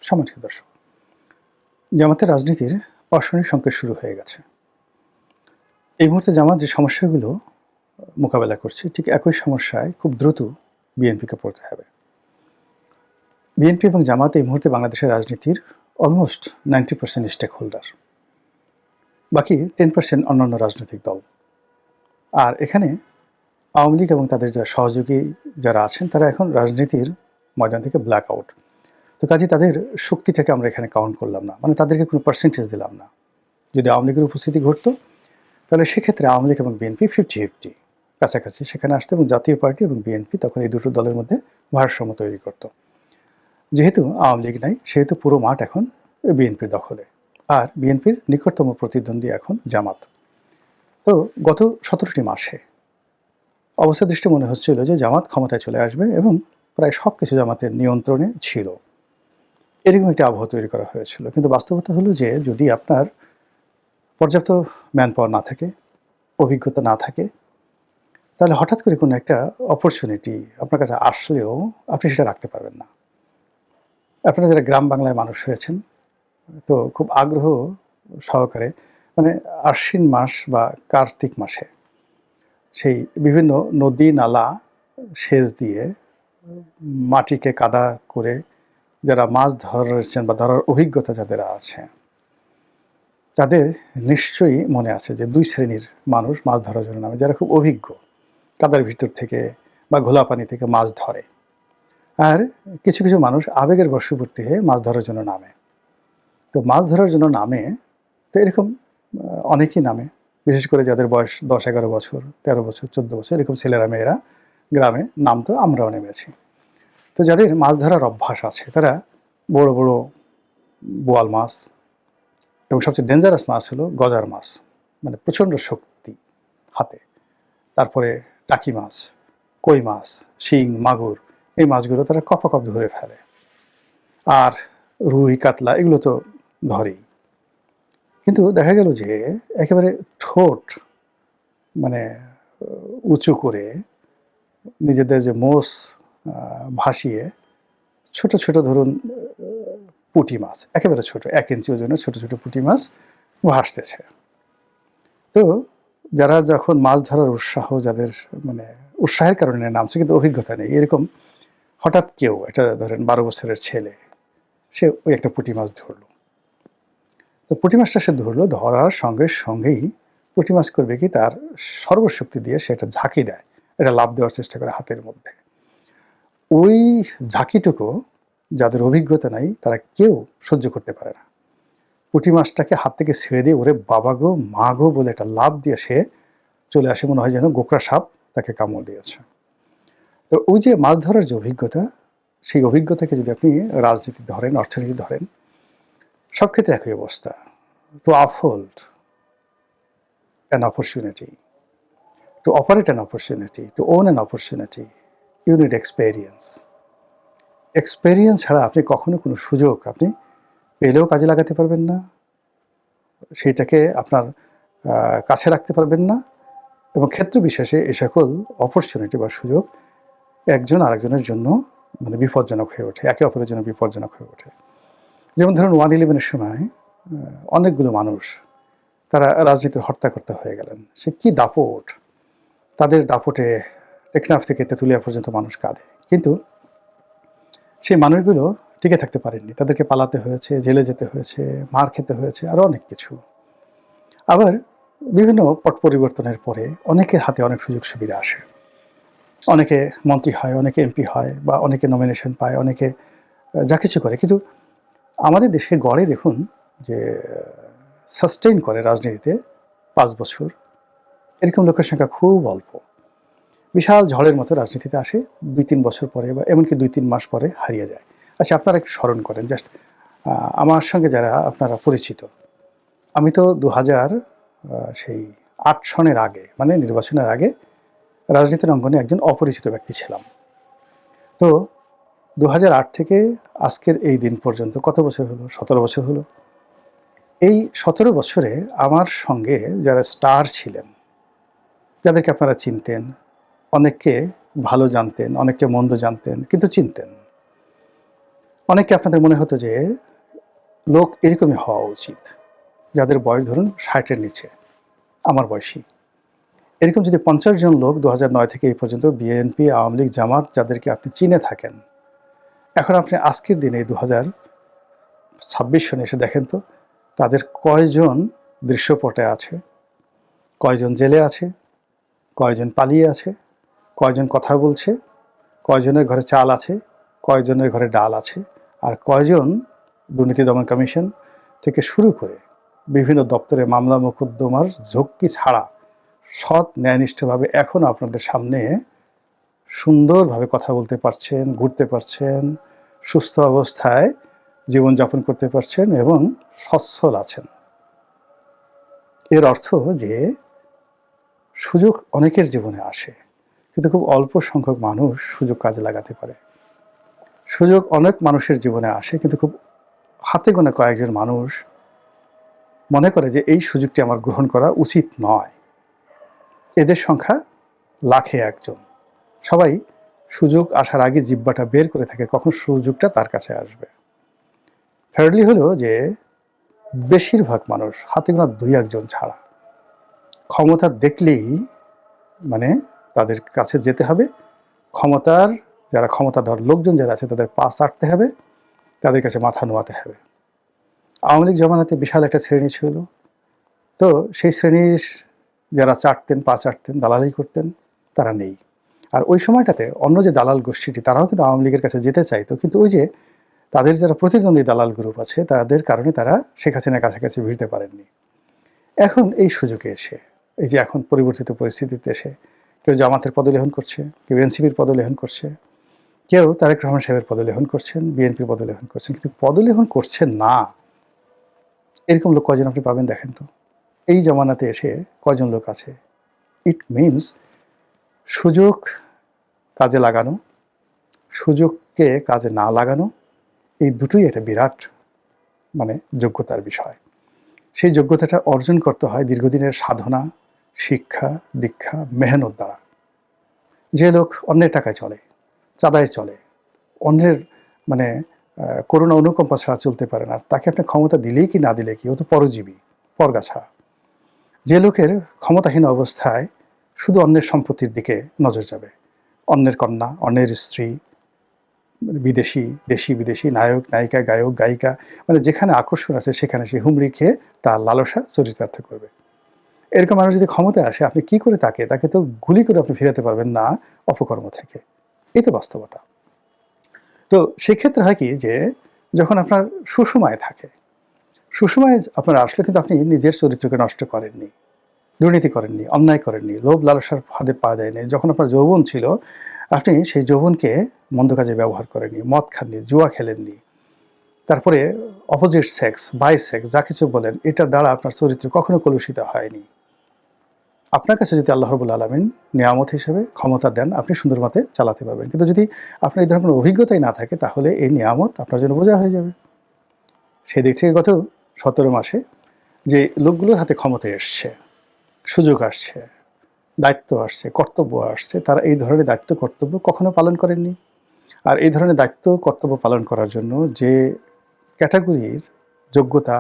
সম্মানিত দর্শক, জামাতের রাজনীতির অশনি সংকেত শুরু হয়ে গেছে। এই মুহূর্তে জামাত যে সমস্যাগুলো মোকাবেলা করছে, ঠিক একই সমস্যায় খুব দ্রুত বিএনপিকে পড়তে হবে। বিএনপি এবং জামাত এই মুহূর্তে বাংলাদেশের রাজনীতির অলমোস্ট 90% স্টেক হোল্ডার, বাকি 10% অন্যান্য রাজনৈতিক দল। আর এখানে আওয়ামী লীগ এবং তাদের যারা সহযোগী যারা আছেন, তারা এখন রাজনীতির ময়দান থেকে ব্ল্যাক আউট। তো কাজে তাদের শক্তিটাকে আমরা এখানে কাউন্ট করলাম না, মানে তাদেরকে কোনো পার্সেন্টেজ দিলাম না। যদি আওয়ামী লীগের উপস্থিতি ঘটতো, তাহলে সেক্ষেত্রে আওয়ামী লীগ এবং বিএনপি 50-50 কাছাকাছি সেখানে আসতো, এবং জাতীয় পার্টি এবং বিএনপি তখন এই দুটো দলের মধ্যে ভারসাম্য তৈরি করত। যেহেতু আওয়ামী লীগ নাই, সেহেতু পুরো মাঠ এখন বিএনপির দখলে, আর বিএনপির নিকটতম প্রতিদ্বন্দ্বী এখন জামাত। তো গত 17টি মাসে অবস্থা দৃষ্টি মনে হচ্ছিল যে জামাত ক্ষমতায় চলে আসবে, এবং প্রায় সব কিছু জামাতের নিয়ন্ত্রণে ছিল, এরকম একটি আবহাওয়া তৈরি করা হয়েছিল। কিন্তু বাস্তবতা হলো যে যদি আপনার পর্যাপ্ত ম্যান পাওয়ার না থাকে, অভিজ্ঞতা না থাকে, তাহলে হঠাৎ করে কোনো একটা অপরচুনিটি আপনার কাছে আসলেও আপনি সেটা রাখতে পারবেন না। আপনারা যারা গ্রাম বাংলায় মানুষ হয়েছেন, তো খুব আগ্রহ সহকারে, মানে আশ্বিন মাস বা কার্তিক মাসে সেই বিভিন্ন নদী নালা সেচ দিয়ে মাটিকে কাদা করে যারা মাছ ধরেছেন বা ধরার অভিজ্ঞতা যাদের আছে, তাদের নিশ্চয়ই মনে আছে যে দুই শ্রেণীর মানুষ মাছ ধরার জন্য নামে, যারা খুব অভিজ্ঞ, কাদার ভিতর থেকে বা ঘোলা পানি থেকে মাছ ধরে, আর কিছু কিছু মানুষ আবেগের বশবর্তী হয়ে মাছ ধরার জন্য নামে। তো মাছ ধরার জন্য নামে, তো এরকম অনেকেই নামে, বিশেষ করে যাদের বয়স 10-11 বছর, 13 বছর, 14 বছর, এরকম ছেলেরা মেয়েরা গ্রামে নামতো, আমরাও নেমেছি। তো যাদের মাছ ধরার অভ্যাস আছে, তারা বড় বড় বোয়াল মাছ, এবং সবচেয়ে ডেঞ্জারাস মাছ হলো গজার মাছ, মানে প্রচণ্ড শক্তি হাতে, তারপরে টাকি মাছ, কই মাছ, শিং, মাগুর, এই মাছগুলো তারা কপ ধরে ফেলে। আর রুই, কাতলা এগুলো তো ধরেই। কিন্তু দেখা গেল যে একেবারে ঠোঁট মানে উঁচু করে নিজেদের যে মোষ ভাসিয়ে ছোট ছোট, ধরুন পুঁটি মাছ, একেবারে ছোট 1 ইঞ্চি ওজনের ছোট ছোট পুঁটি মাছ ভাসতেছে। তো যারা যখন মাছ ধরার উৎসাহ, যাদের মানে উৎসাহের কারণে নামছে কিন্তু অভিজ্ঞতা নেই, এরকম হঠাৎ কেউ একটা ধরেন 12 বছরের ছেলে, সে ওই একটা পুঁটি মাছ ধরলো। তো পুঁটি মাছটা সে ধরলো, ধরার সঙ্গে সঙ্গেই পুঁটি মাছ করবে কি, তার সর্বশক্তি দিয়ে সে একটা ঝাঁকি দেয়, এটা লাফ দেওয়ার চেষ্টা করে হাতের মধ্যে। ওই ঝাঁকিটুকু যাদের অভিজ্ঞতা নাই, তারা কেউ সহ্য করতে পারে না। পুঁটি মাছটাকে হাত থেকে ছেড়ে দিয়ে ওরে বাবা গো, মা গো বলে একটা লাফ দিয়ে সে চলে আসে, মনে হয় যেন গোকরা সাপ তাকে কামড় দিয়েছে। তো ওই যে মাছ ধরার যে অভিজ্ঞতা, সেই অভিজ্ঞতাকে যদি আপনি রাজনীতি ধরেন, অর্থনীতি ধরেন, সব ক্ষেত্রে একই অবস্থা। Two uphold an opportunity, to operate an opportunity, to own an opportunity, you need experience. Experience ছাড়া আপনি কখনো কোনো সুযোগ আপনি পেলেও কাজে লাগাতে পারবেন না, সেইটাকে আপনার কাছে রাখতে পারবেন না, এবং ক্ষেত্র বিশেষে এ সকল অপরচুনিটি বা সুযোগ একজন আরেকজনের জন্য মানে বিপজ্জনক হয়ে ওঠে, একে অপরের জন্য বিপজ্জনক হয়ে ওঠে। যেমন ধরুন 1/11-এর সময় অনেকগুলো মানুষ তারা রাজনীতির হর্তাকর্তা হয়ে গেলেন। সে কি দাপট, তাদের দাপটে টেকনাফ থেকে তেঁতুলিয়া পর্যন্ত মানুষ কাঁদে, কিন্তু সেই মানুষগুলো টিকে থাকতে পারেননি, তাদেরকে পালাতে হয়েছে, জেলে যেতে হয়েছে, মার খেতে হয়েছে, আরও অনেক কিছু। আবার বিভিন্ন পট পরিবর্তনের পরে অনেকের হাতে অনেক সুযোগ সুবিধা আসে, অনেকে মন্ত্রী হয়, অনেকে এমপি হয়, বা অনেকে নমিনেশন পায়, অনেকে যা কিছু করে। কিন্তু আমাদের দেশে গড়ে দেখুন যে সাস্টেইন করে রাজনীতিতে 5 বছর, এরকম লোকের সংখ্যা খুব অল্প। বিশাল ঝড়ের মতো রাজনীতিতে আসে, 2-3 বছর পরে বা এমনকি 2-3 মাস পরে হারিয়ে যায়। আচ্ছা, আপনারা একটু স্মরণ করেন, জাস্ট আমার সঙ্গে যারা আপনারা পরিচিত, আমি তো 2008 সনের আগে, মানে নির্বাচনের আগে রাজনীতির অঙ্গনে একজন অপরিচিত ব্যক্তি ছিলাম। তো 2008 থেকে আজকের এই দিন পর্যন্ত কত বছর হলো? 17 বছর হলো। এই 17 বছরে আমার সঙ্গে যারা স্টার ছিলেন, যাদেরকে আপনারা চিনতেন, অনেককে ভালো জানতেন, অনেককে মন্দ জানতেন, কিন্তু চিনতেন, অনেকে আপনাদের মনে হতো যে লোক এরকমই হওয়া উচিত, যাদের বয়স ধরুন ৬০-এর নিচে, আমার বয়সী। এরকম যদি ৫০ জন লোক ২০০৯ থেকে এই পর্যন্ত বিএনপি, আওয়ামী লীগ, জামাত যাদেরকে আপনি চিনে থাকেন, এখন আপনি আজকের দিনে ২০২৬ সনে এসে দেখেন তো তাদের কয়জন দৃশ্যপটে আছে, কয়জন জেলে আছে, কয়জন পালিয়ে আছে, কয়জন কথা বলছে, কয়জনের ঘরে চাল আছে, কয়জনের ঘরে ডাল আছে, আর কয়জন দুর্নীতি দমন কমিশন থেকে শুরু করে বিভিন্ন দপ্তরে মামলা মোকদ্দমার ঝক্কি ছাড়া সৎ ন্যায়নিষ্ঠভাবে এখনও আপনাদের সামনে সুন্দরভাবে কথা বলতে পারছেন, ঘুরতে পারছেন, সুস্থ অবস্থায় জীবনযাপন করতে পারছেন এবং সচ্ছল আছেন। এর অর্থ যে সুযোগ অনেকের জীবনে আসে, কিন্তু খুব অল্প সংখ্যক মানুষ সুযোগ কাজে লাগাতে পারে। সুযোগ অনেক মানুষের জীবনে আসে, কিন্তু খুব হাতে গোনা কয়েকজন মানুষ মনে করে যে এই সুযোগটি আমার গ্রহণ করা উচিত নয়। এদের সংখ্যা লাখে একজন। সবাই সুযোগ আসার আগে জিহ্বাটা বের করে থাকে কখন সুযোগটা তার কাছে আসবে। থার্ডলি হলো যে বেশিরভাগ মানুষ হাতে গোনা ২-১ জন ছাড়া ক্ষমতা দেখলেই মানে তাদের কাছে যেতে হবে, ক্ষমতার যারা ক্ষমতাধর লোকজন যারা আছে তাদের পা চাটতে হবে, তাদের কাছে মাথা নোয়াতে হবে। আওয়ামী লীগ জমানাতে বিশাল একটা শ্রেণী ছিল, তো সেই শ্রেণীর যারা চাটতেন, পা চাটতেন, দালালি করতেন, তারা নেই। আর ওই সময়টাতে অন্য যে দালাল গোষ্ঠীটি তারাও কিন্তু আওয়ামী লীগের কাছে যেতে চাইতো, কিন্তু ওই যে তাদের যারা প্রতিদ্বন্দ্বী দালাল গ্রুপ আছে তাদের কারণে তারা শেখ হাসিনার কাছাকাছি ভিড়তে পারেননি। এখন এই সুযোগে এসে, এই যে এখন পরিবর্তিত পরিস্থিতিতে এসে কেউ জামাতের পদলেহন করছে, কেউ এনসিপির পদলেহন করছে, কেউ তারেক রহমান সাহেবের পদলেহন করছেন, বিএনপির পদলেহন করছেন, কিন্তু পদলেহন করছেন না এরকম লোক কয়জন আপনি পাবেন দেখেন তো। এই জমানাতে এসে কয়জন লোক আছে? ইট মিনস সুযোগ কাজে লাগানো, সুযোগকে কাজে না লাগানো, এই দুটোই একটা বিরাট যোগ্যতার বিষয়। সেই যোগ্যতাটা অর্জন করতে হয় দীর্ঘদিনের সাধনা, শিক্ষা, দীক্ষা, মেহনত দ্বারা। যে লোক অন্যের টাকায় চলে, চাঁদায় চলে, অন্যের করুণা অনুকম্পা ছাড়া চলতে পারে না, তাকে আপনি ক্ষমতা দিলেই কি না দিলে কি, ও তো পরজীবী, পরগাছা। যে লোকের ক্ষমতাহীন অবস্থায় শুধু অন্যের সম্পত্তির দিকে নজর যাবে, অন্যের কন্যা, অন্যের স্ত্রী, বিদেশি, দেশি বিদেশি, নায়ক নায়িকা, গায়ক গায়িকা, যেখানে আকর্ষণ আছে সেখানে সে হুমড়ি খেয়ে তার লালসা চরিতার্থ করবে। এরকম মানুষ যদি ক্ষমতায় আসে, আপনি কি করে তাকে তো গুলি করে আপনি ফিরাতে পারবেন না অপকর্ম থেকে। এই তো বাস্তবতা। তো সেক্ষেত্রে হয় কি যে যখন আপনার সুসময় থাকে, সুসময়ে আপনার আসলে কিন্তু আপনি নিজের চরিত্রকে নষ্ট করেননি, দুর্নীতি করেননি, অন্যায় করেননি, লোভ লালসার ফাঁদে পা দেয়নি। যখন আপনার যৌবন ছিল, আপনি সেই যৌবনকে মন্দ কাজে ব্যবহার করেননি, মদ খাননি, জুয়া খেলেননি, তারপরে অপোজিট সেক্স, বাই সেক্স, যা কিছু বলেন, এটার দ্বারা আপনার চরিত্র কখনো কলুষিত হয়নি। আপনার কাছে যদি আল্লাহ রাব্বুল আলামিন নিয়ামত হিসেবে ক্ষমতা দেন, আপনি সুন্দর মতে চালাতে পারবেন। কিন্তু যদি আপনার এই ধরনের কোনো অভিজ্ঞতাই না থাকে, তাহলে এই নিয়ামত আপনার জন্য বোঝা হয়ে যাবে। সেই দিক থেকে গত 17 মাসে যে লোকগুলোর হাতে ক্ষমতা এসছে, সুযোগ আসছে, দায়িত্ব আসছে, কর্তব্য আসছে, তারা এই ধরনের দায়িত্ব কর্তব্য কখনো পালন করেননি। আর এই ধরনের দায়িত্ব কর্তব্য পালন করার জন্য যে ক্যাটাগরির যোগ্যতা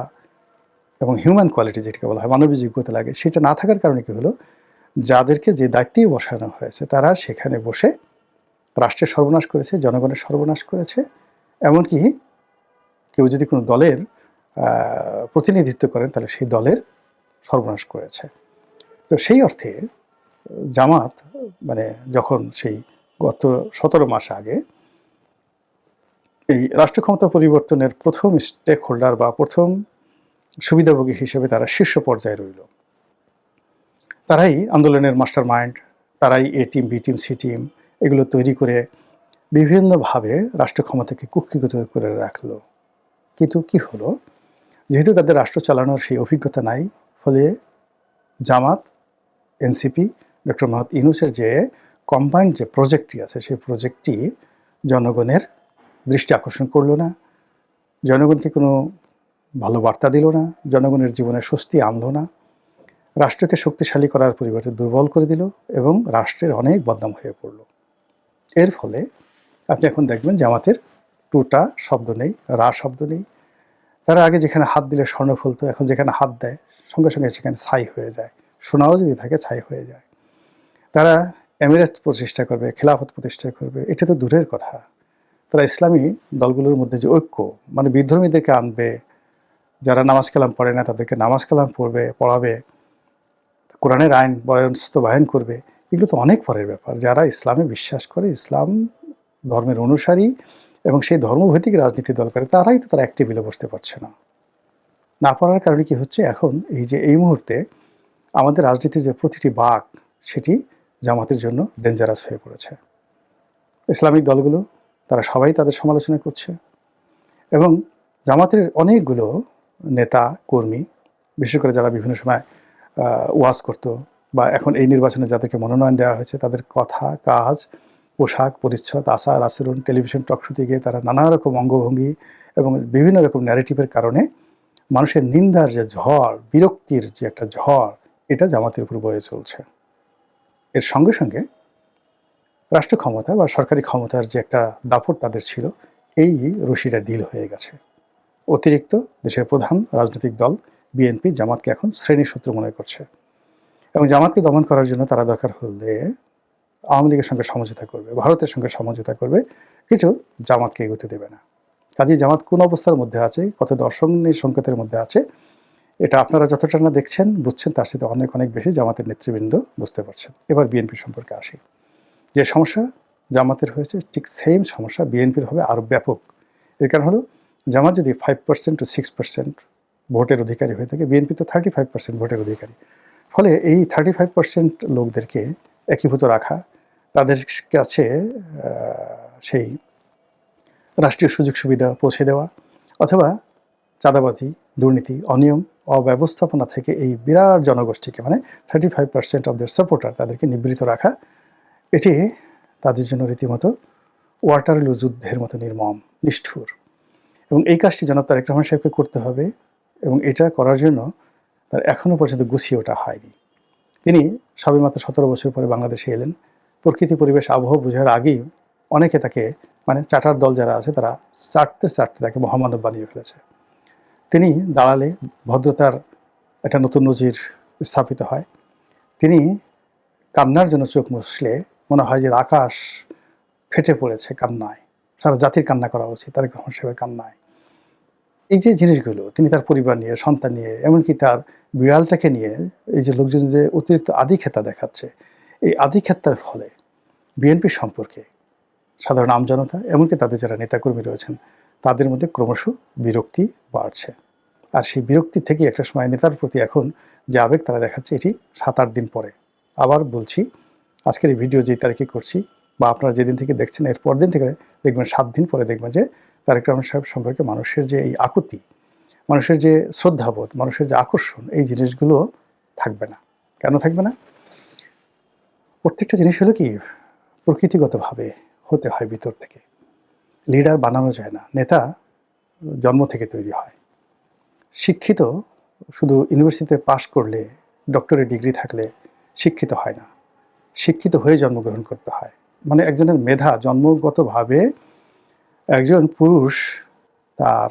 এবং হিউম্যান কোয়ালিটি যেটাকে বলা হয়, মানবিক যোগ্যতা লাগে, সেটা না থাকার কারণে কী হলো, যাদেরকে যে দায়িত্বেই বসানো হয়েছে তারা সেখানে বসে রাষ্ট্রের সর্বনাশ করেছে, জনগণের সর্বনাশ করেছে। এমনকি কেউ যদি কোনো দলের প্রতিনিধিত্ব করেন, তাহলে সেই দলের সর্বনাশ করেছে। তো সেই অর্থে জামাত যখন সেই গত 17 মাস আগে এই রাষ্ট্র ক্ষমতা পরিবর্তনের প্রথম স্টেক হোল্ডার বা প্রথম সুবিধাভোগী হিসেবে তারা শীর্ষ পর্যায়ে রইল। তারাই আন্দোলনের মাস্টার মাইন্ড, তারাই A team, B team, C team এগুলো তৈরি করে বিভিন্নভাবে রাষ্ট্র ক্ষমতাকে কুক্ষিগত করে রাখলো। কিন্তু কি হলো, যেহেতু তাদের রাষ্ট্র চালানোর সেই অভিজ্ঞতা নাই, ফলে জামাত, এনসিপি, ডক্টর মোহাম্মদ ইউনূসের যে কম্বাইন্ড যে প্রজেক্টটি আছে, সেই প্রজেক্টটি জনগণের দৃষ্টি আকর্ষণ করলো না, জনগণকে কোনো ভালো বার্তা দিল না, জনগণের জীবনে স্বস্তি আনলো না, রাষ্ট্রকে শক্তিশালী করার পরিবর্তে দুর্বল করে দিল এবং রাষ্ট্রের অনেক বদনাম হয়ে পড়ল। এর ফলে আপনি এখন দেখবেন জামাতের টুটা শব্দ নেই, রা শব্দ নেই। তারা আগে যেখানে হাত দিলে স্বর্ণ ফলতো, এখন যেখানে হাত দেয় সঙ্গে সঙ্গে সেখানে ছাই হয়ে যায়, সোনাও যদি থাকে ছাই হয়ে যায়। তারা এমিরেট প্রতিষ্ঠা করবে, খেলাফত প্রতিষ্ঠা করবে, এটা তো দূরের কথা। তারা ইসলামী দলগুলোর মধ্যে যে ঐক্য, মানে বিধর্মীদেরকে আনবে, যারা নামাজ কালাম পড়ে না তাদেরকে নামাজ কালাম পড়াবে, কোরআনের আইন বাস্তবায়ন করবে, এগুলো তো অনেক পরের ব্যাপার। যারা ইসলামে বিশ্বাস করে, ইসলাম ধর্মের অনুসারী এবং সেই ধর্মভিত্তিক রাজনীতি দল করে, তারাই তো তারা এক টেবিলে বসতে পারছে না। না পারার কারণে কি হচ্ছে, এখন এই মুহূর্তে আমাদের রাজনীতির যে প্রতিটি বাঁক, সেটি জামাতের জন্য ডেঞ্জারাস হয়ে পড়েছে। ইসলামিক দলগুলো তারা সবাই তাদের সমালোচনা করছে এবং জামাতের অনেকগুলো নেতা কর্মী, বিশেষ করে যারা বিভিন্ন সময় ওয়াজ করতো বা এখন এই নির্বাচনে যাদেরকে মনোনয়ন দেওয়া হয়েছে, তাদের কথা, কাজ, পোশাক পরিচ্ছদ, আচার আচরণ, টেলিভিশন টকশোতে গিয়ে তারা নানা রকম অঙ্গভঙ্গি এবং বিভিন্ন রকম ন্যারেটিভের কারণে মানুষের নিন্দার যে ঝড়, বিরক্তির যে একটা ঝড়, এটা জামাতের উপর বয়ে চলছে। এর সঙ্গে সঙ্গে রাষ্ট্র ক্ষমতা বা সরকারি ক্ষমতার যে একটা দাপট তাদের ছিল, এই রশিটা ঢিল হয়ে গেছে। অতিরিক্ত দেশের প্রধান রাজনৈতিক দল বিএনপি জামাতকে এখন শ্রেণীর শত্রু মনে করছে এবং জামাতকে দমন করার জন্য তারা দরকার হলে আওয়ামী লীগের সঙ্গে সমঝোতা করবে, ভারতের সঙ্গে সমঝোতা করবে, কিছু জামাতকে এগোতে দেবে না। কাজেই জামাত কোন অবস্থার মধ্যে আছে, কত দর্শনের সংকেতের মধ্যে আছে, এটা আপনারা যতটা না দেখছেন বুঝছেন, তার সাথে অনেক অনেক বেশি জামাতের নেতৃবৃন্দ বুঝতে পারছেন। এবার বিএনপি সম্পর্কে আসি। যে সমস্যা জামাতের হয়েছে, ঠিক সেম সমস্যা বিএনপির হবে আরও ব্যাপক। এর কারণ হলো, জামাত যদি 5% to 6% ভোটের অধিকারী হয়ে থাকে, বিএনপি তো 35% ভোটের অধিকারী। ফলে এই 35% লোকদেরকে একীভূত রাখা, তাদের কাছে সেই রাষ্ট্রীয় সুযোগ সুবিধা পৌঁছে দেওয়া, অথবা চাঁদাবাজি, দুর্নীতি, অনিয়ম, অব্যবস্থাপনা থেকে এই বিরাট জনগোষ্ঠীকে, মানে 35% অফ দেয়ার সাপোর্টার, তাদেরকে নিবৃত রাখা, এটি তাদের জন্য রীতিমতো ওয়াটারলু যুদ্ধের মতো নির্মম, নিষ্ঠুর। এবং এই কাজটি জনাব তারেক রহমান সাহেবকে করতে হবে এবং এটা করার জন্য তার এখনও পর্যন্ত গুছিয়ে ওঠা হয়নি। তিনি সবেমাত্র 17 বছর পরে বাংলাদেশে এলেন। প্রকৃতি পরিবেশ আবহাওয়া বোঝার আগেই অনেকে তাকে, মানে চাটার দল যারা আছে, তারা চাটতে তাকে মহামানব বানিয়ে ফেলেছে। তিনি দাঁড়ালে ভদ্রতার একটা নতুন নজির স্থাপিত হয়। তিনি কান্নার জন্য চোখ মুছলে মনে হয় যে আকাশ ফেটে পড়েছে কান্নায়, সারা জাতির কান্না করা উচিত তারেক রহমান সাহেবের কান্নায়। এই যে জিনিসগুলো তিনি তার পরিবার নিয়ে, সন্তান নিয়ে, এমনকি তার বিড়ালটাকে নিয়ে, এই যে লোকজন যে অতিরিক্ত আধিক্ষেতা দেখাচ্ছে, এই আধিক্ষেতার ফলে বিএনপি সম্পর্কে সাধারণ আমজনতা, এমনকি তাদের যারা নেতাকর্মী রয়েছেন, তাদের মধ্যে ক্রমশ বিরক্তি বাড়ছে। আর সেই বিরক্তি থেকে একটা সময় নেতার প্রতি এখন যে আবেগ তারা দেখাচ্ছে, এটি 7-8 দিন পরে। আবার বলছি, আজকের এই ভিডিও যে তারিখে করছি বা আপনারা যেদিন থেকে দেখছেন, এর পর দিন থেকে দেখবেন 7 দিন পরে দেখবেন যে তারেক রহমান সাহেব সম্পর্কে মানুষের যে এই আকুতি, মানুষের যে শ্রদ্ধাবোধ, মানুষের যে আকর্ষণ, এই জিনিসগুলো থাকবে না। কেন থাকবে না? প্রত্যেকটা জিনিস হলো কি, প্রকৃতিগতভাবে হতে হয় ভিতর থেকে। লিডার বানানো যায় না, নেতা জন্ম থেকে তৈরি হয়। শিক্ষিত শুধু ইউনিভার্সিটিতে পাশ করলে, ডক্টরেট ডিগ্রি থাকলে শিক্ষিত হয় না, শিক্ষিত হয়ে জন্মগ্রহণ করতে হয়। মানে একজনের মেধা জন্মগতভাবে, একজন পুরুষ তার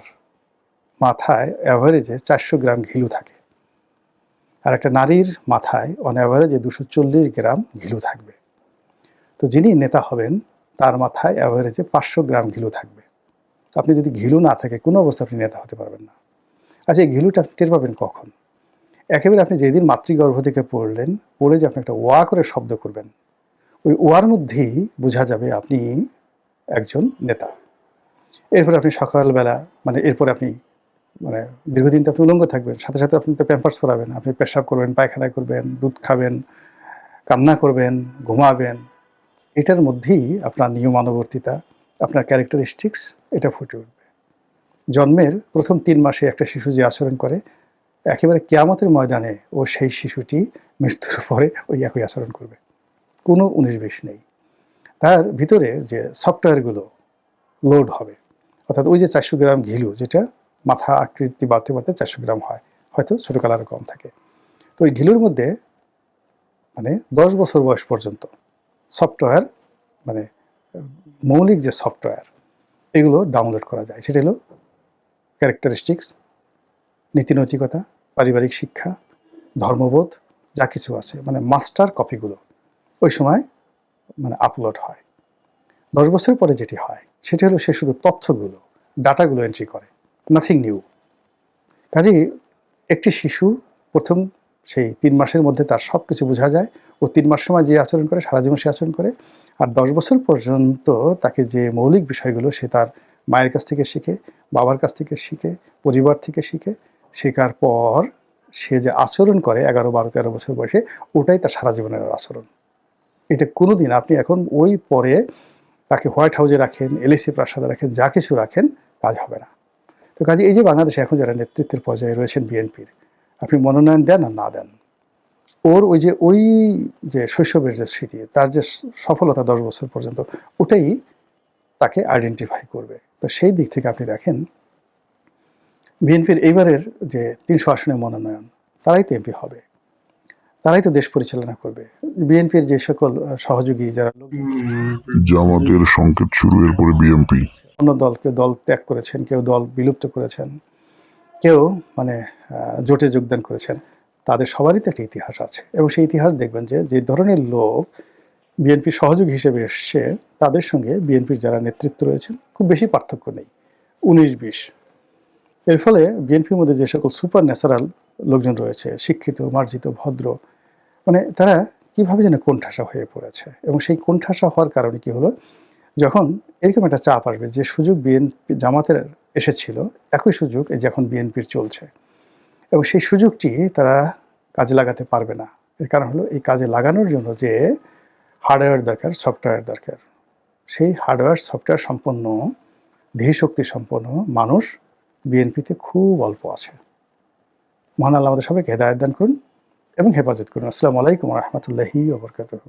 মাথায় অ্যাভারেজে 400 গ্রাম ঘিলু থাকে, আর একটা নারীর মাথায় অন অ্যাভারেজে 240 গ্রাম ঘিলু থাকবে। তো যিনি নেতা হবেন তার মাথায় অ্যাভারেজে 500 গ্রাম ঘিলু থাকবে। আপনি যদি ঘিলু না থাকে, কোনো অবস্থা আপনি নেতা হতে পারবেন না। আচ্ছা, এই ঘিলুটা টের পাবেন কখন? একেবারে আপনি যেদিন মাতৃগর্ভ থেকে পড়লেন, পড়ে যে আপনি একটা ওয়া করে শব্দ করবেন, ওই ওয়ার মধ্যেই বোঝা যাবে আপনি একজন নেতা। এরপরে আপনি সকালবেলা, মানে এরপরে আপনি, মানে দীর্ঘদিন তো আপনি উলঙ্গ থাকবেন, সাথে সাথে আপনি তো প্যাম্পার্স পরাবেন, আপনি পেশাব করবেন, পায়খানা করবেন, দুধ খাবেন, কান্না করবেন, ঘুমাবেন। এটার মধ্যেই আপনার নিয়মানুবর্তিতা, আপনার ক্যারেক্টারিস্টিক্স, এটা ফুটে উঠবে। জন্মের প্রথম 3 মাসে একটা শিশু যে আচরণ করে, একেবারে কিয়ামতের ময়দানে ও সেই শিশুটি মৃত্যুর পরে ওই একই আচরণ করবে, কোনো 19-20 নেই। তার ভিতরে যে সফটওয়্যারগুলো লোড হবে, অর্থাৎ ওই যে 400 গ্রাম ঘিলু, যেটা মাথা আকৃতি বাড়তে বাড়তে 400 গ্রাম হয়, হয়তো ছোটো কালারও কম থাকে। তো ওই ঘিলুর মধ্যে, মানে 10 বছর বয়স পর্যন্ত সফটওয়্যার, মানে মৌলিক যে সফটওয়্যার, এগুলো ডাউনলোড করা যায়। সেটা হলো ক্যারেক্টারিস্টিক্স, নীতিনৈতিকতা, পারিবারিক শিক্ষা, ধর্মবোধ, যা কিছু আছে মানে মাস্টার কপিগুলো ওই সময় মানে আপলোড হয়। 10 বছর পরে যেটি হয় সেটি হলো সে শুধু তথ্যগুলো, ডাটাগুলো এন্ট্রি করে, নাথিং নিউ। কাজেই একটি শিশু প্রথম সেই 3 মাসের মধ্যে তার সব কিছু বোঝা যায়। ও 3 মাস সময় যে আচরণ করে সারা জীবন সে আচরণ করে। আর 10 বছর পর্যন্ত তাকে যে মৌলিক বিষয়গুলো সে তার মায়ের কাছ থেকে শিখে, বাবার কাছ থেকে শিখে, পরিবার থেকে শিখে, শেখার পর সে যে আচরণ করে 11, 12, 13 বছর বয়সে, ওটাই তার সারা জীবনের আচরণ। এটা কোনোদিন আপনি এখন ওই পরে তাকে হোয়াইট হাউসে রাখেন, এলএসি প্রাসাদে রাখেন, যা কিছু রাখেন, কাজ হবে না। তো কাজে এই যে বাংলাদেশে এখন যারা নেতৃত্বের পর্যায়ে রয়েছেন বিএনপির, আপনি মনোনয়ন দেন আর না দেন, ওর ওই যে শৈশবের যে স্মৃতি, তার যে সফলতা 10 বছর পর্যন্ত, ওটাই তাকে আইডেন্টিফাই করবে। তো সেই দিক থেকে আপনি দেখেন বিএনপির এইবারের যে 300 আসনে মনোনয়ন, তারাই তো এমপি হবে, তারাই তো দেশ পরিচালনা করবে। বিএনপির যে সকল সহযোগী যারা জামাতের সংকেত শুরু, এরপরে বিএনপি, অন্য দল, কেউ দল ত্যাগ করেছেন, কেউ দল বিলুপ্ত করেছেন, কেউ মানে জোটে যোগদান করেছেন, তাদের সবারই তো একটা ইতিহাস আছে। এবং সেই ইতিহাস দেখবেন যে ধরনের লোক বিএনপির সহযোগী হিসেবে এসছে, তাদের সঙ্গে বিএনপির যারা নেতৃত্ব রয়েছেন খুব বেশি পার্থক্য নেই, 19-20। এর ফলে বিএনপির মধ্যে যে সকল সুপার ন্যাচারাল লোকজন রয়েছে, শিক্ষিত, মার্জিত, ভদ্র, মানে তারা কীভাবে যেন কোণঠাসা হয়ে পড়েছে। এবং সেই কোণঠাসা হওয়ার কারণে কী হলো, যখন এরকম একটা চাপ আসবে, যে সুযোগ বিএনপি জামাতের এসেছিল, একই সুযোগ এই যখন বিএনপির চলছে, এবং সেই সুযোগটি তারা কাজে লাগাতে পারবে না। এর কারণ হলো এই কাজে লাগানোর জন্য যে হার্ডওয়্যার দরকার, সফটওয়্যার দরকার, সেই হার্ডওয়্যার সফটওয়্যার সম্পন্ন, ধীশক্তি সম্পন্ন মানুষ বিএনপিতে খুব অল্প আছে। মহান আল্লাহ আমাদের সবাইকে হেদায়েত দান করুন এবং হেফাজত করুন। আসসালামু আলাইকুম ওয়া রাহমাতুল্লাহি ওয়া বারাকাতুহু।